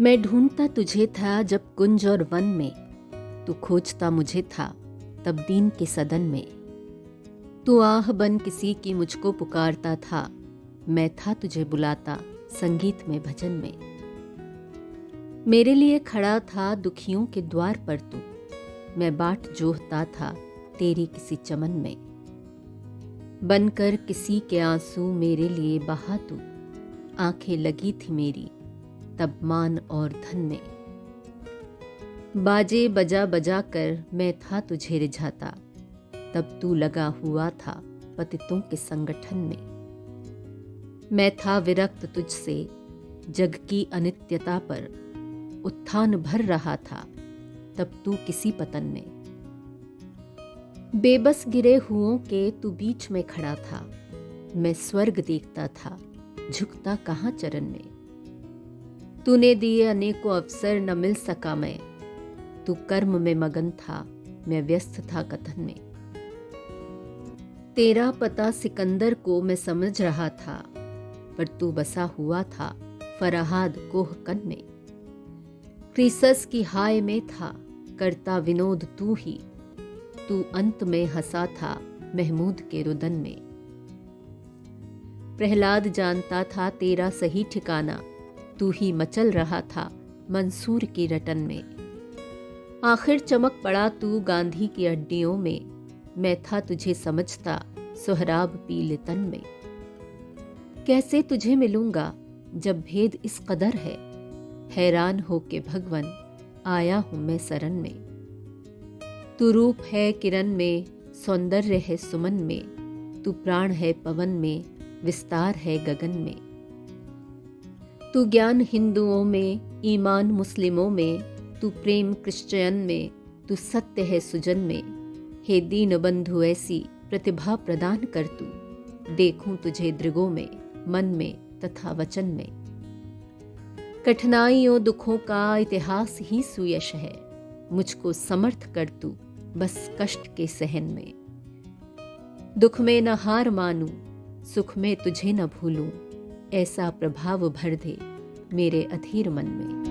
मैं ढूंढता तुझे था जब कुंज और वन में, तू खोजता मुझे था तब दीन के सदन में। तू आह बन किसी की मुझको पुकारता था, मैं था तुझे बुलाता संगीत में भजन में। मेरे लिए खड़ा था दुखियों के द्वार पर तू, मैं बाट जोहता था तेरी किसी चमन में। बनकर किसी के आंसू मेरे लिए बहा तू, आंखें लगी थी मेरी तब मान और धन में। बाजे बजा बजा कर मैं था तुझे रिझाता, तब तू लगा हुआ था पतितों के संगठन में। मैं था विरक्त तुझसे जग की अनित्यता पर, उत्थान भर रहा था तब तू किसी पतन में। बेबस गिरे हुओं के तू बीच में खड़ा था, मैं स्वर्ग देखता था झुकता कहाँ चरण में। तूने दिए अनेकों अवसर न मिल सका मैं, तू कर्म में मगन था मैं व्यस्त था कथन में। तेरा पता सिकंदर को मैं समझ रहा था, पर तू बसा हुआ था फराहाद कोहकन में। क्रीसस की हाय में था करता विनोद तू ही, तू अंत में हंसा था महमूद के रुदन में। प्रहलाद जानता था तेरा सही ठिकाना, तू ही मचल रहा था मंसूर की रटन में। आखिर चमक पड़ा तू गांधी की अड्डियों में, मैं था तुझे समझता सोहराब पीले तन में। कैसे तुझे मिलूंगा जब भेद इस कदर है, हैरान हो के भगवन आया हूं मैं शरण में। तू रूप है किरण में, सौंदर्य है सुमन में, तू प्राण है पवन में, विस्तार है गगन में। तू ज्ञान हिंदुओं में, ईमान मुस्लिमों में, तू प्रेम क्रिश्चियन में, तू सत्य है सुजन में। हे दीन बंधु ऐसी प्रतिभा प्रदान कर तू, देखूं तुझे दृगों में, मन में तथा वचन में। कठिनाइयों दुखों का इतिहास ही सुयश है, मुझको समर्थ कर तू बस कष्ट के सहन में। दुख में न हार मानूं, सुख में तुझे न भूलूं, ऐसा प्रभाव भर दे मेरे अधीर मन में।